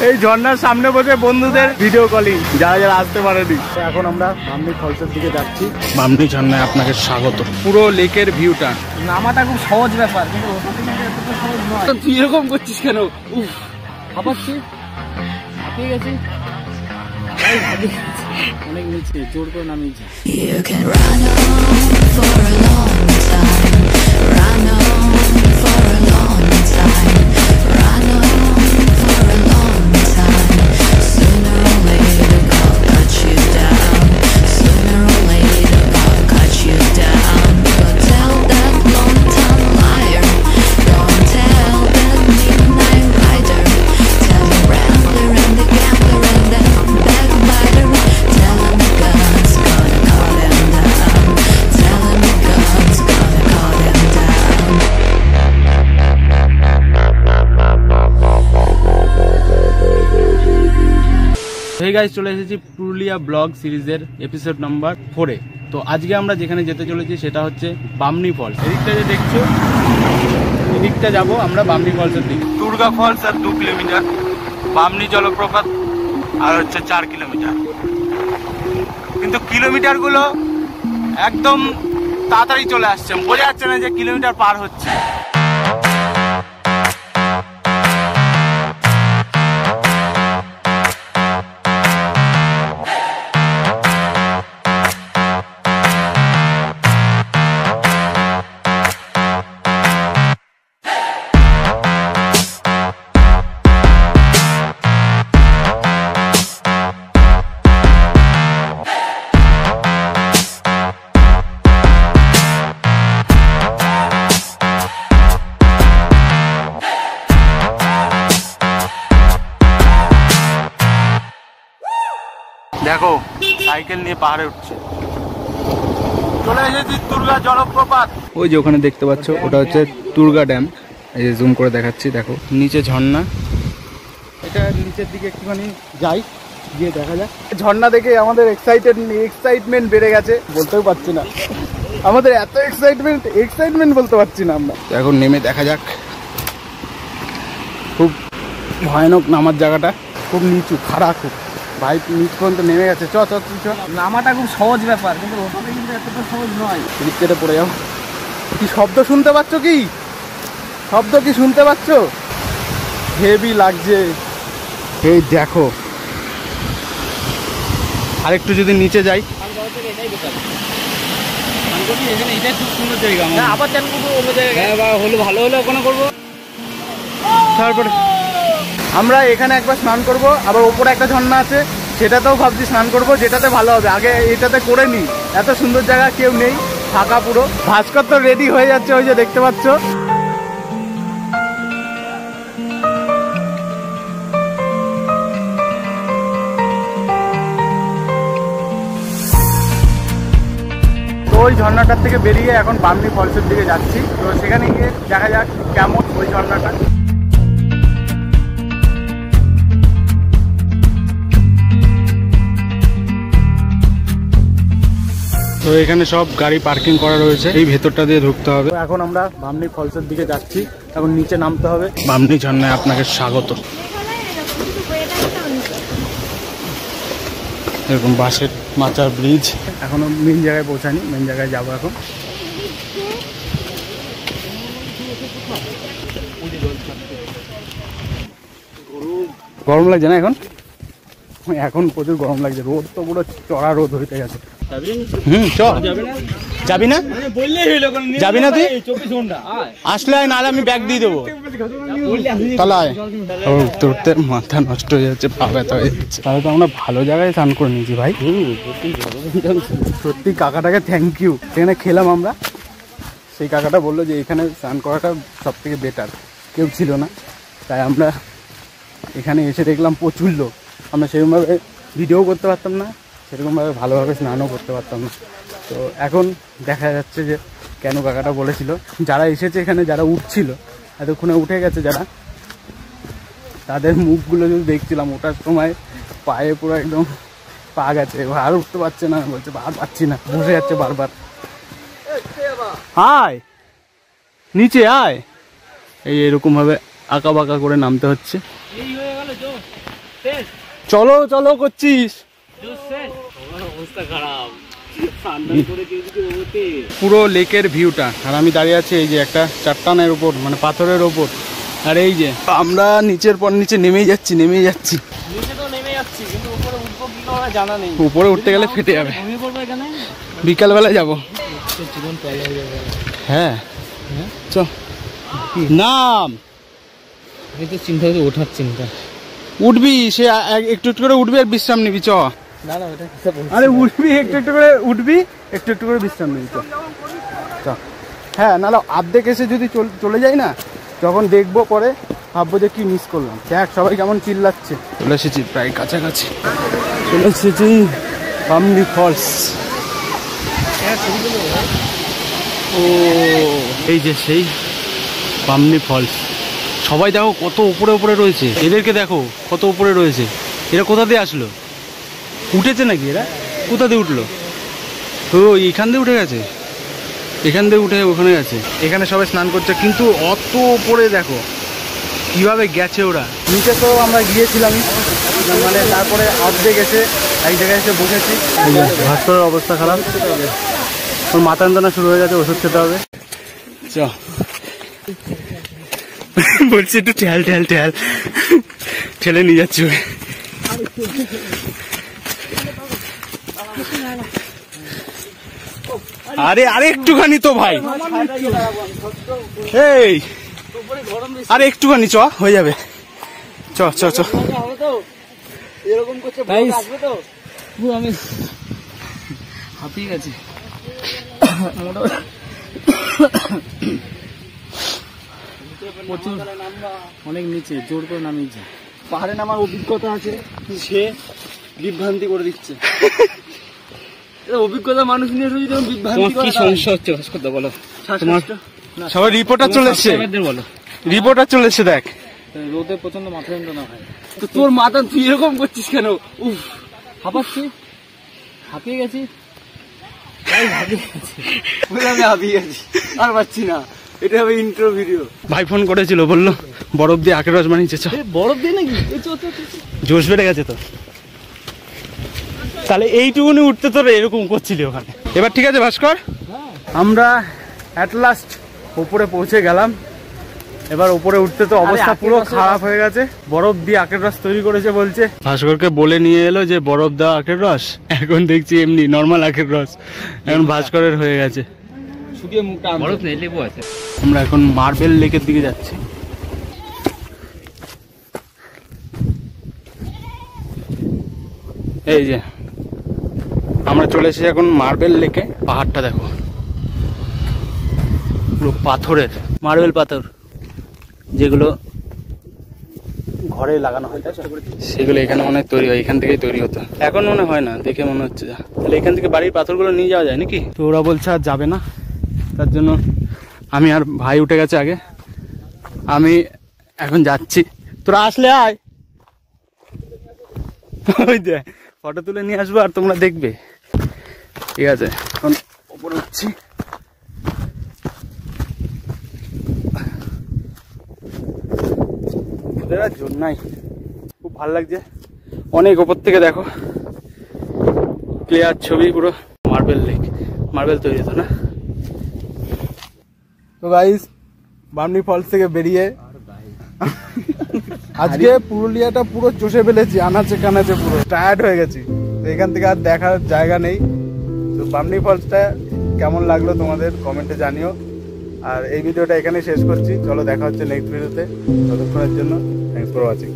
এই ঝর্ণার সামনে বসে বন্ধুদের ভিডিও কলিং, যারা যারা আসতে পারেনি। এখন আমরা বামনি ফলসের দিকে যাচ্ছি। বামনি ঝর্ণায় আপনাকে স্বাগত। পুরো লেকের ভিউটা। নামাটা খুব সহজ ব্যাপার, কিন্তু এতটা সহজ নয়। তুই এরকম করছিস কেন? হাঁপাচ্ছি, হাঁপিয়ে গেছি, অনেক নিচে জোর করে নামিয়েছি। হেই গাইস, চলে এসেছি পুরুলিয়া ব্লগ সিরিজের এপিসোড নাম্বার 4-এ। তো আজকে আমরা যেখানে যেতে চলেছি সেটা হচ্ছে বামনি ফলস। এদিকটা যে দেখছো, এদিকটা যাবো আমরা বামনি ফলসের দিকে। দুর্গা ফলস আর 2 কিলোমিটার, বামনি জলপ্রপাত আর হচ্ছে 4 কিলোমিটার। কিন্তু কিলোমিটারগুলো একদম তাড়াতাড়ি চলে আসছে, বোঝা যাচ্ছে না যে কিলোমিটার পার হচ্ছে। দেখো সাইকেল নিয়ে পাহাড়ে উঠছে। চলে এসেছি দুর্গা জলপ্রপাত। ওই যে ওখানে দেখতে পাচ্ছ, ওটা হচ্ছে দুর্গা ড্যাম। এই যে জুম করে দেখাচ্ছি, দেখো নিচে ঝর্ণা। এটা নিচের দিকে একটুখানি যাই, গিয়ে দেখা যাক। ঝর্ণা দেখে আমাদের এক্সাইটমেন্ট বেড়ে গেছে, বলতেও পারছি না। আমাদের এত এক্সাইটমেন্ট বলতে পারছি না আমরা। তো এখন নেমে দেখা যাক। খুব ভয়ানক নামার জায়গাটা, খুব নিচু, খাড়া খুব। ভাই নিচ পর্যন্ত নেমে গেছে। চ নামাটা খুব সহজ ব্যাপার, কিন্তু ওটাতে কিন্তু এতটা সহজ নয়। দিক কেটে পড়ে যাও। কি শব্দ শুনতে পাচ্ছ? শব্দ কি শুনতে পাচ্ছ? হেভি লাগছে। এই দেখো, আরেকটু যদি নিচে যাই। এটাই খুব সুন্দর জায়গা। আবার চান করবো অন্য জায়গায়, হলে ভালো হলে ওখানে করবো। তারপরে আমরা এখানে একবার স্নান করব, আবার ওপরে একটা ঝর্ণা আছে, সেটাতেও ভাবছি স্নান করব, যেটাতে ভালো হবে। আগে এটাতে করে নিই, এত সুন্দর জায়গা, কেউ নেই, ফাঁকা পুরো। ভাস্কর তো রেডি হয়ে যাচ্ছে, ওই যে দেখতে পাচ্ছ। তো ওই ঝর্ণাটার থেকে বেরিয়ে এখন বামনি ফলসের দিকে যাচ্ছি। তো সেখানে গিয়ে দেখা যাক কেমন ওই ঝর্ণাটা। তো এখানে সব গাড়ি পার্কিং করা রয়েছে, এই ভেতরটা দিয়ে ঢুকতে হবে। এখন আমরা বামনি ফলসের দিকে যাচ্ছি, এখন নিচে নামতে হবে। বামনি ঝর্ণায় আপনাকে স্বাগত। এরকম বাঁশের মাচার ব্রিজ। এখনো মেন জায়গায় পৌঁছানি, মেন জায়গায় যাবো এখন। গরম লাগছে না এখন? এখন প্রচুর গরম লাগছে, রোদ তো পুরো চড়া রোদ হইতে গেছে। যাবি না? যাবি না তুই? আসলে আয়, নাহলে আমি ব্যাগ দিয়ে দেবো। তাহলে আয়। উঠতে মাথা নষ্ট হয়ে যাচ্ছে, পা ব্যথা হয়ে যাচ্ছে। তাহলে তো আমরা ভালো জায়গায় স্নান করে নিয়েছি ভাই। সত্যি কাকাটাকে থ্যাংক ইউ। সেখানে খেলাম আমরা, সেই কাকাটা বললো যে এখানে স্নান করাটা সব থেকে বেটার, কেউ ছিল না। তাই আমরা এখানে এসে দেখলাম প্রচুর লোক। আমরা সেরকমভাবে ভিডিও করতে পারতাম না, সেরকমভাবে ভালোভাবে স্নানও করতে পারতাম না। তো এখন দেখা যাচ্ছে যে কেন কাকাটা বলেছিল। যারা এসেছে এখানে, যারা উঠছিল, এতক্ষণে উঠে গেছে যারা, তাদের মুখগুলো যদি দেখছিলাম ওঠার সময়, পায়ে পুরো একদম পা গেছে, আর উঠতে পারছে না, বলছে আর পাচ্ছি না, বসে যাচ্ছে বারবার। আয় নিচে আয়। এই এরকমভাবে আঁকা বাঁকা করে নামতে হচ্ছে। চলো চলো করছিস, অবস্থা খারাপ পুরো লেকের ভিউটা। আর আমি দাঁড়িয়ে আছি এই যে একটা চট্টানের উপর, মানে পাথরের ওপর। আর এই যে আমরা নিচের পর নিচে নেমেই যাচ্ছি। নিচে তো নেমে যাচ্ছি, কিন্তু উপরে উঠবো কি করে জানা নেই। উপরে উঠতে গেলে ফেটে যাবে। ঘুমিয়ে পড়বো এখানে, বিকালবেলায় যাবো। হ্যাঁ চ নাম, আমি তো চিন্তা করছি ওঠার চিন্তা। উঠবি, সে একটু একটু করে উঠবি আর বিশ্রাম নিবি। চ না না ওটা কিসে বলছিস? আরে উঠবি, একটু একটু করে উঠবি, একটু একটু করে বিশ্রাম নিবি। চ হ্যাঁ, নাহলে অর্ধেক এসে যদি চলে যাই না, যখন দেখবো পরে ভাববো যে কি মিস করলাম। দেখ সবাই কেমন চিল্লাচ্ছে। চলে এসেছি প্রায় কাছাকাছি, চলে এসেছি বামনি ফলস। ও এই যে সেই বামনি ফলস। সবাই দেখো কত উপরে উপরে রয়েছে, এদেরকে দেখো কত উপরে রয়েছে। এরা কোথা দিয়ে আসলো? উঠেছে নাকি? এরা কোথা দিয়ে উঠলো? ও এখান দিয়ে উঠে গেছে, এখান দিয়ে উঠে ওখানে গেছে। এখানে সবাই স্নান করছে, কিন্তু অত উপরে দেখো কিভাবে গেছে ওরা। নিচে তো আমরা গিয়েছিলামই, মানে তারপরে অর্ধেক গেছে এক জায়গায় এসে বসেছি। ভাস্করের অবস্থা খারাপ, ওর মাথা যন্ত্রণা শুরু হয়ে গেছে, ওষুধ খেতে হবে। চ বলছি একটু ঠেল ঠেল ঠেল ঠেলে নিয়ে যাচ্ছি। আরে আরে একটুখানি তো ভাই, এই আরে একটুখানি চ, হয়ে যাবে। চ চ চ এরকম করছে, আমি হাঁপিয়ে গেছি। প্রচুর অনেক নিচে, জোর করে নামিয়েছে। পাহাড়ে নামার অভিজ্ঞতা আছে, সে বিভ্রান্তি করে দিচ্ছে। অভিজ্ঞতা মানুষ নিয়ে যদি বিভ্রান্তি করে। কি সমস্যা হচ্ছে ভাস্করদা বলো? সবাই রিপোর্টার চলে এসছে, বলো রিপোর্টার চলে এসছে। দেখ রোদে প্রচন্ড মাথা যন্ত্রণা হয়। তো তোর মাথা তুই এরকম করছিস কেন? উফ, হাঁপাচ্ছি, হাঁপিয়ে গেছি। আমি হাঁপিয়ে গেছি, আর পাচ্ছি না। এটা হবে ইন্ট্রো ভিডিও। ভাই ফোন করেছিল, বললো বরফ দিয়ে আখের রস বানিয়েছে। বরফ দিয়ে নাকি? জোশ বেড়ে গেছে তো। তাহলে এইটুকুনি উঠতে তোর এরকম করছিলি ওখানে। এবার ঠিক আছে ভাস্কর, আমরা অ্যাট লাস্ট উপরে পৌঁছে গেলাম। এবার উপরে উঠতে তো অবস্থা পুরো খারাপ হয়ে গেছে। বরফ দিয়ে আখের রস তৈরি করেছে বলছে। ভাস্করকে বলে নিয়ে এলো যে বরফ দেওয়া আখের রস, এখন দেখছি এমনি নর্মাল আখের রস। এখন ভাস্করের হয়ে গেছে। শুকিয়ে মুখটা বরফ নেই, লেবু আছে। আমরা এখন মার্বেল লেকের দিকে যাচ্ছি। এই যে আমরা চলে এসেছি এখন মার্বেল লেকে। পাহাড়টা দেখো পুরো পাথরের, মার্বেল পাথর, যেগুলো ঘরে লাগানো হয় সেগুলো এখানে মনে হয় তৈরি হয়, এখান থেকেই তৈরি হতো। এখন মনে হয় না, দেখে মনে হচ্ছে। তাহলে এখান থেকে বাড়ির পাথরগুলো নিয়ে যাওয়া যায় নাকি? তো ওরা বলছে আর যাবে না, তার জন্য আমি আর ভাই উঠে গেছে আগে, আমি এখন যাচ্ছি। তোরা আসলে আয়, ওই যে ফটো তুলে নিয়ে আসবো আর তোমরা দেখবে। ঠিক আছে, এখন উপরে উঠছি। জোর নাই, খুব ভালো লাগছে। অনেক ওপর থেকে দেখো ক্লিয়ার ছবি, পুরো মার্বেল লেক, মার্বেল তৈরি হতো না। তো গাইস, বামনি ফলস থেকে বেরিয়ে আজকে পুরুলিয়াটা পুরো চষে ফেলেছি, আনাচে কানাচে, পুরো টায়ার্ড হয়ে গেছি। তো এখান থেকে আর দেখার জায়গা নেই। তো বামনি ফলসটা কেমন লাগলো তোমাদের কমেন্টে জানিও। আর এই ভিডিওটা এখানে শেষ করছি। চলো দেখা হচ্ছে নেক্সট ভিডিওতে। ততক্ষণের জন্য থ্যাংকস ফর ওয়াচিং।